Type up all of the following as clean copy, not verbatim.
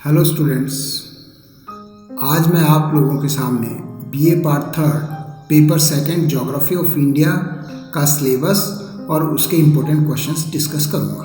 Hello students, आज मैं आप लोगों के सामने BA part third paper second geography of India का सिलेबस और उसके इम्पोर्टेंट क्वेश्चंस डिस्कस करूँगा।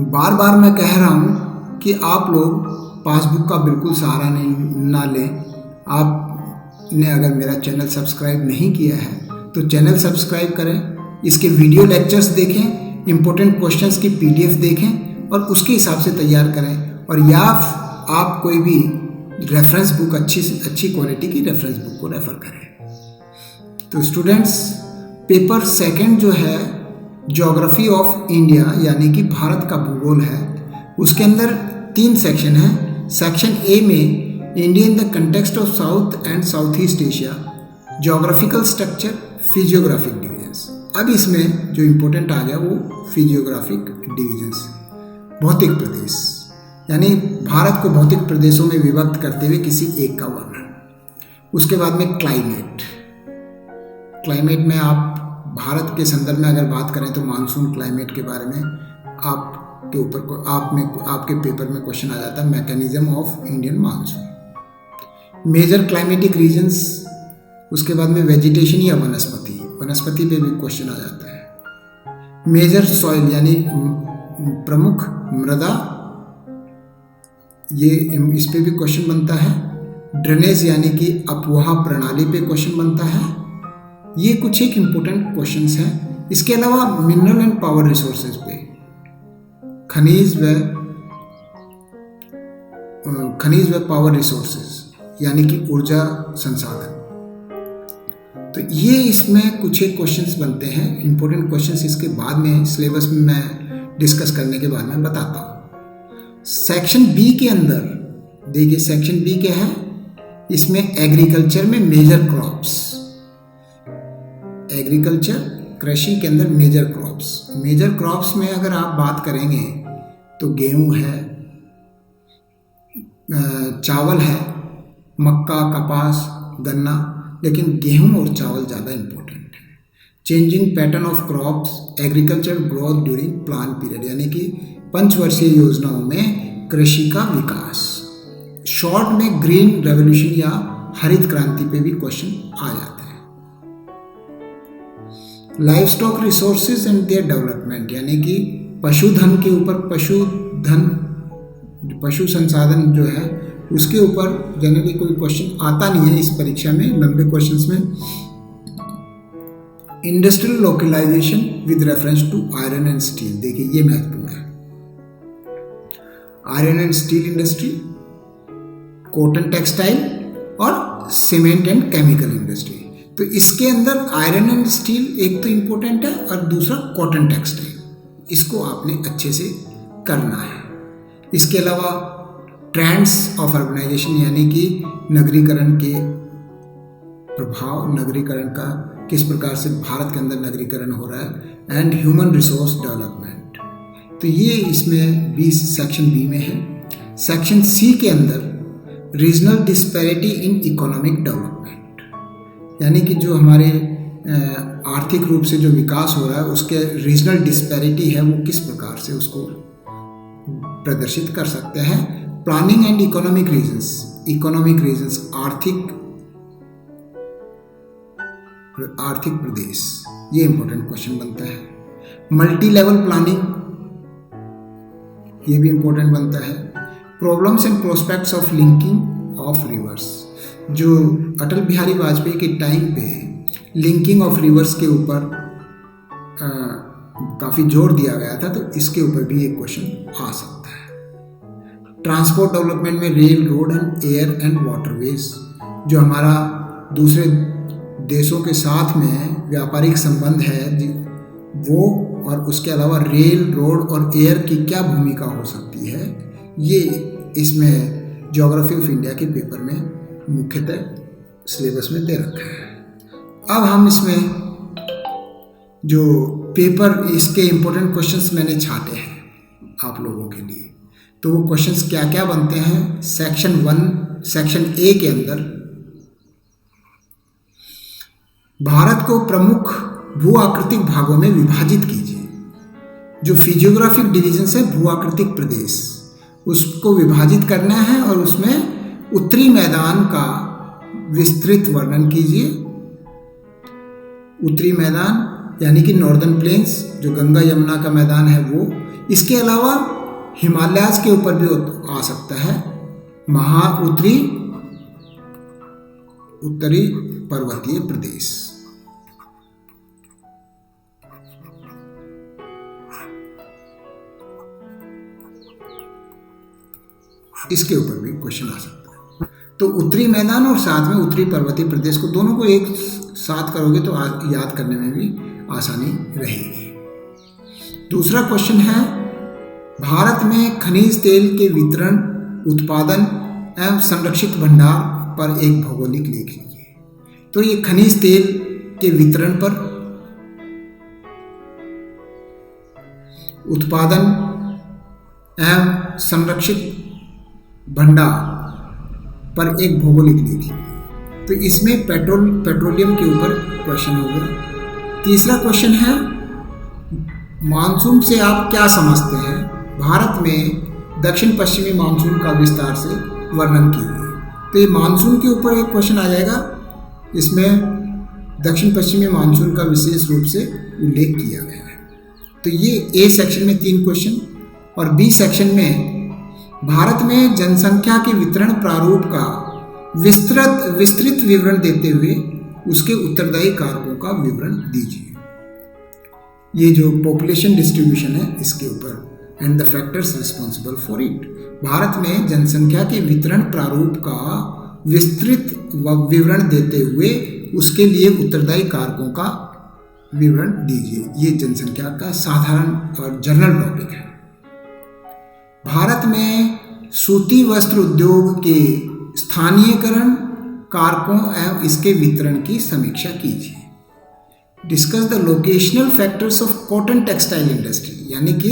बार बार मैं कह रहा हूँ कि आप लोग पासबुक का बिल्कुल सहारा ना लें। आपने अगर मेरा चैनल सब्सक्राइब नहीं किया है तो चैनल सब्सक्राइब करें, इसके वीडियो लेक्चर्स देखें, इम्पोर्टेंट क्वेश्चंस की पीडीएफ देखें और उसके हिसाब से तैयार करें। और या आप कोई भी रेफरेंस बुक अच्छी से अच्छी क्वालिटी की रेफरेंस बुक को रेफर करें। तो स्टूडेंट्स, पेपर सेकंड जो है ज्योग्राफी ऑफ इंडिया यानी कि भारत का भूगोल है, उसके अंदर 3 सेक्शन हैं। सेक्शन ए में India in the context of south and south east Asia, geographical structure, physiographic divisions. अब इसमें जो इम्पोर्टेंट आ गया वो फिजियोग्राफिक डिवीजन्स, भौतिक प्रदेश यानी भारत को भौतिक प्रदेशों में विभक्त करते हुए किसी एक का वर्णन। उसके बाद में क्लाइमेट में आप भारत के संदर्भ में अगर बात करें तो मानसून क्लाइमेट के बारे में आपके पेपर में क्वेश्चन आ जाता है, mechanism of Indian monsoon. Major climatic regions, उसके बाद में वेजिटेशन या वनस्पति पे भी क्वेश्चन आ जाता है। मेजर सॉइल यानी प्रमुख मृदा, ये इस पे भी क्वेश्चन बनता है। ड्रेनेज यानी कि अपवाह प्रणाली पे क्वेश्चन बनता है। ये कुछ एक इम्पोर्टेंट क्वेश्चंस हैं। इसके अलावा मिनरल एंड पावर रिसोर्सेज पे, खनिज व पावर रिसोर्सेज यानी कि ऊर्जा संसाधन। तो ये इसमें कुछ एक क्वेश्चंस बनते हैं, इम्पोर्टेंट क्वेश्चंस। इसके बाद में सिलेबस में मैं डिस्कस करने के बाद में बताता हूँ। सेक्शन बी के अंदर देखिए, सेक्शन बी क्या है, इसमें एग्रीकल्चर में मेजर क्रॉप्स, एग्रीकल्चर कृषि के अंदर मेजर क्रॉप्स में अगर आप बात करेंगे तो गेहूं है, चावल है, मक्का, कपास, गन्ना, लेकिन गेहूं और चावल ज़्यादा इम्पोर्टेंट है। Changing pattern of crops, agriculture growth during plan period यानी कि पंचवर्षीय योजनाओं में कृषि का विकास। शॉर्ट में ग्रीन रेवोल्यूशन या हरित क्रांति पे भी क्वेश्चन आ जाते हैं। Life stock resources and their development यानी कि पशुधन के ऊपर, पशु संसाधन जो है उसके ऊपर जनरली कोई क्वेश्चन आता नहीं है इस परीक्षा में, लंबे क्वेश्चंस में। Industrial localisation with reference to iron and steel, देखिए ये महत्वपूर्ण है। Iron and steel industry, cotton textile और सीमेंट एंड केमिकल इंडस्ट्री। तो इसके अंदर आयरन एंड स्टील एक तो इम्पोर्टेंट है और दूसरा कॉटन टेक्सटाइल, इसको आपने अच्छे से करना है। इसके अलावा ट्रेंड्स ऑफ अर्बनाइजेशन यानी कि नगरीकरण के प्रभाव, नगरीकरण का किस प्रकार से भारत के अंदर नगरीकरण हो रहा है, एंड ह्यूमन रिसोर्स डेवलपमेंट। तो ये इसमें 20 सेक्शन बी में है। सेक्शन सी के अंदर regional disparity in economic development यानी कि जो हमारे आर्थिक रूप से जो विकास हो रहा है उसके रिजनल डिस्पैरिटी है, वो किस प्रकार से उसको प्रदर्शित कर सकते हैं। प्लानिंग एंड इकोनॉमिक रीजन्स, आर्थिक प्रदेश, ये इंपॉर्टेंट क्वेश्चन बनता है। मल्टी लेवल प्लानिंग, ये भी इंपॉर्टेंट बनता है। Problems and prospects of linking of reverse, जो अटल बिहारी वाजपेयी के टाइम पे लिंकिंग ऑफ रिवर्स के ऊपर काफ़ी जोर दिया गया था, तो इसके ऊपर भी एक क्वेश्चन आ सकता है। ट्रांसपोर्ट डेवलपमेंट में rail, road and air and waterways, जो हमारा दूसरे देशों के साथ में व्यापारिक संबंध है वो, और उसके अलावा रेल, रोड और एयर की क्या भूमिका हो सकती है, ये इसमें ज्योग्राफी ऑफ इंडिया के पेपर में मुख्यतः सिलेबस में दे रखा है। अब हम इसमें जो पेपर, इसके इम्पोर्टेंट क्वेश्चंस मैंने छाटे हैं आप लोगों के लिए। तो वो क्वेश्चंस क्या क्या बनते हैं, सेक्शन ए के अंदर भारत को प्रमुख भू आकृतिक भागों में विभाजित कीजिए। जो फिजियोग्राफिक डिवीजन है भू आकृतिक प्रदेश, उसको विभाजित करना है और उसमें उत्तरी मैदान का विस्तृत वर्णन कीजिए। उत्तरी मैदान यानी कि नॉर्दर्न प्लेन्स, जो गंगा यमुना का मैदान है वो। इसके अलावा हिमालयाज के ऊपर भी आ सकता है, उत्तरी पर्वतीय प्रदेश। इसके ऊपर भी क्वेश्चन आ सकता है। तो उत्तरी मैदान और साथ में उत्तरी पर्वतीय प्रदेश को, दोनों को एक साथ करोगे तो याद करने में भी आसानी रहेगी। दूसरा क्वेश्चन है, भारत में खनिज तेल के वितरण, उत्पादन एवं संरक्षित भंडार पर एक भौगोलिक लेख लिखिए। तो ये खनिज तेल के वितरण पर, उत्पादन एवं संरक्षित भंडार पर एक भौगोलिक लेख लिखिए। तो इसमें पेट्रोलियम के ऊपर क्वेश्चन होगा। तीसरा क्वेश्चन है, मानसून से आप क्या समझते हैं? भारत में दक्षिण पश्चिमी मानसून का विस्तार से वर्णन कीजिए। तो ये मानसून के ऊपर एक क्वेश्चन आ जाएगा। इसमें दक्षिण पश्चिमी मानसून का विशेष रूप से उल्लेख किया गया है। तो ये ए सेक्शन में 3 क्वेश्चन, और बी सेक्शन में भारत में जनसंख्या के वितरण प्रारूप का विस्तृत विवरण देते हुए उसके उत्तरदायी कारकों का विवरण दीजिए। ये जो पॉपुलेशन डिस्ट्रीब्यूशन है इसके ऊपर, and the factors responsible for it. Bharat में जनसंख्या के वितरण प्रारूप का विस्तृत विवरण देते हुए उसके लिए उत्तरदायी कारकों का विवरण दीजिए। ये जनसंख्या का साधारण और जनरल टॉपिक है। भारत में सूती वस्त्र उद्योग के स्थानीयकरण कारकों एवं इसके वितरण की समीक्षा कीजिए। Discuss the locational factors of cotton textile industry, यानी कि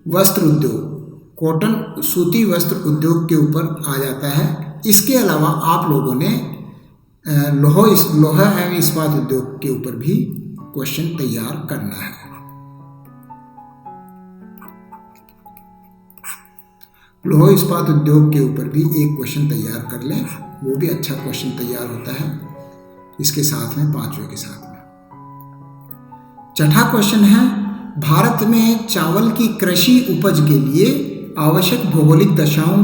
वस्त्र उद्योग, कॉटन सूती वस्त्र उद्योग के ऊपर आ जाता है। इसके अलावा आप लोगों ने लोहा एवं इस्पात उद्योग के ऊपर भी क्वेश्चन तैयार करना है। लोहा इस्पात उद्योग के ऊपर भी एक क्वेश्चन तैयार कर लें, वो भी अच्छा क्वेश्चन तैयार होता है इसके साथ में, 5वें के साथ में। छठा क्वेश्चन है, भारत में चावल की कृषि उपज के लिए आवश्यक भौगोलिक दशाओं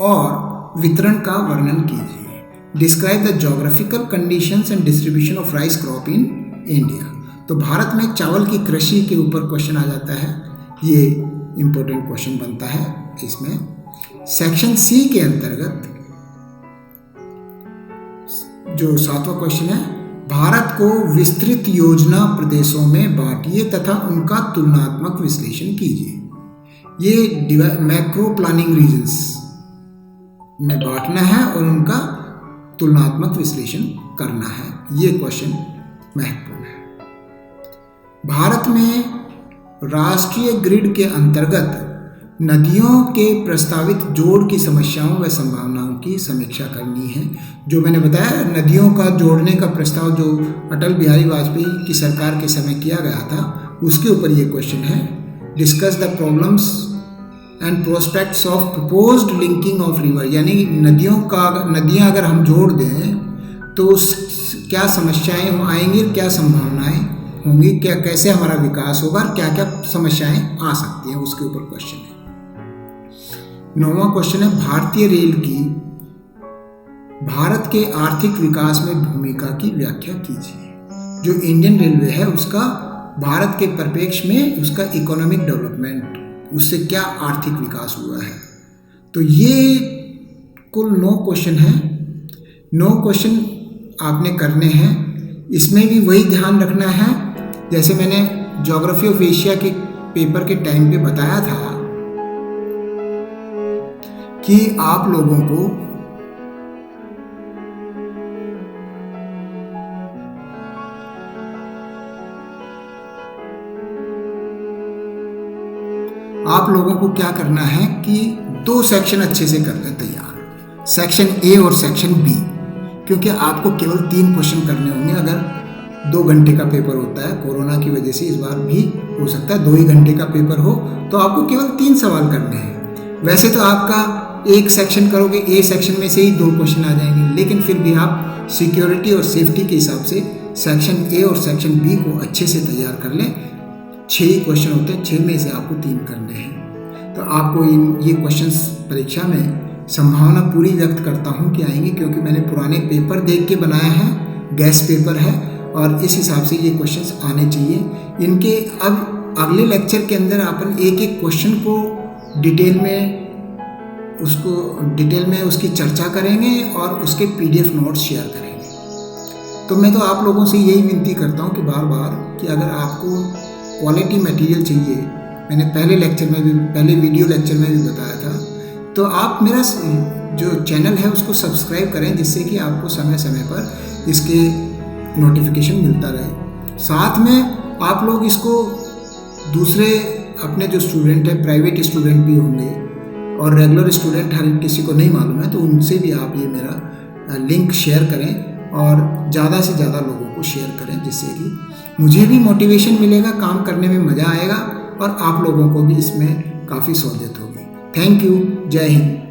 और वितरण का वर्णन कीजिए। Describe the geographical conditions and distribution of rice crop in India. तो भारत में चावल की कृषि के ऊपर क्वेश्चन आ जाता है, ये इंपॉर्टेंट क्वेश्चन बनता है इसमें। सेक्शन सी के अंतर्गत जो 7वां क्वेश्चन है, भारत को विस्तृत योजना प्रदेशों में बांटिए तथा उनका तुलनात्मक विश्लेषण कीजिए। ये मैक्रो प्लानिंग रीजन्स में बांटना है और उनका तुलनात्मक विश्लेषण करना है। ये क्वेश्चन महत्वपूर्ण है। भारत में राष्ट्रीय ग्रिड के अंतर्गत नदियों के प्रस्तावित जोड़ की समस्याओं व संभावनाओं की समीक्षा करनी है। जो मैंने बताया, नदियों का जोड़ने का प्रस्ताव जो अटल बिहारी वाजपेयी की सरकार के समय किया गया था, उसके ऊपर ये क्वेश्चन है। Discuss the problems and prospects of proposed linking of river, यानी नदियाँ अगर हम जोड़ दें तो क्या समस्याएं आएंगी, क्या संभावनाएं होंगी, क्या कैसे हमारा विकास होगा, क्या क्या समस्याएं आ सकती हैं, उसके ऊपर क्वेश्चन है। 9वां क्वेश्चन है, भारतीय रेल की भारत के आर्थिक विकास में भूमिका की व्याख्या कीजिए। जो इंडियन रेलवे है उसका भारत के परिप्रेक्ष्य में उसका इकोनॉमिक डेवलपमेंट, उससे क्या आर्थिक विकास हुआ है। तो ये कुल 9 क्वेश्चन हैं। 9 क्वेश्चन आपने करने हैं। इसमें भी वही ध्यान रखना है जैसे मैंने ज्योग्राफी ऑफ एशिया के पेपर के टाइम पे बताया था कि आप लोगों को क्या करना है कि 2 सेक्शन अच्छे से कर लें तैयार, सेक्शन ए और सेक्शन बी, क्योंकि आपको केवल 3 क्वेश्चन करने होंगे। अगर 2 घंटे का पेपर होता है, कोरोना की वजह से इस बार भी हो सकता है 2 ही घंटे का पेपर हो, तो आपको केवल 3 सवाल करने हैं। वैसे तो आपका एक सेक्शन करोगे, ए सेक्शन में से ही 2 क्वेश्चन आ जाएंगे, लेकिन फिर भी आप सिक्योरिटी और सेफ्टी के हिसाब से सेक्शन ए और सेक्शन बी को अच्छे से तैयार कर लें। 6 ही क्वेश्चन होते हैं, 6 में से आपको 3 करने हैं। तो आपको ये क्वेश्चंस परीक्षा में संभावना पूरी व्यक्त करता हूँ कि आएंगे, क्योंकि मैंने पुराने पेपर देख के बनाया है, गैस पेपर है, और इस हिसाब से ये क्वेश्चंस आने चाहिए। इनके अब अगले लेक्चर के अंदर अपन एक एक क्वेश्चन को डिटेल में उसकी चर्चा करेंगे और उसके PDF नोट्स शेयर करेंगे। तो मैं तो आप लोगों से यही विनती करता हूँ कि बार बार कि अगर आपको क्वालिटी मटेरियल चाहिए, मैंने पहले वीडियो लेक्चर में भी बताया था, तो आप मेरा जो चैनल है उसको सब्सक्राइब करें, जिससे कि आपको समय समय पर इसके नोटिफिकेशन मिलता रहे। साथ में आप लोग इसको दूसरे अपने जो स्टूडेंट है, प्राइवेट स्टूडेंट भी होंगे और रेगुलर स्टूडेंट हर किसी को नहीं मालूम है, तो उनसे भी आप ये मेरा लिंक शेयर करें और ज़्यादा से ज़्यादा लोगों को शेयर करें, जिससे कि मुझे भी मोटिवेशन मिलेगा, काम करने में मज़ा आएगा और आप लोगों को भी इसमें काफ़ी सहूलियत होगी। Thank you. जय हिंद।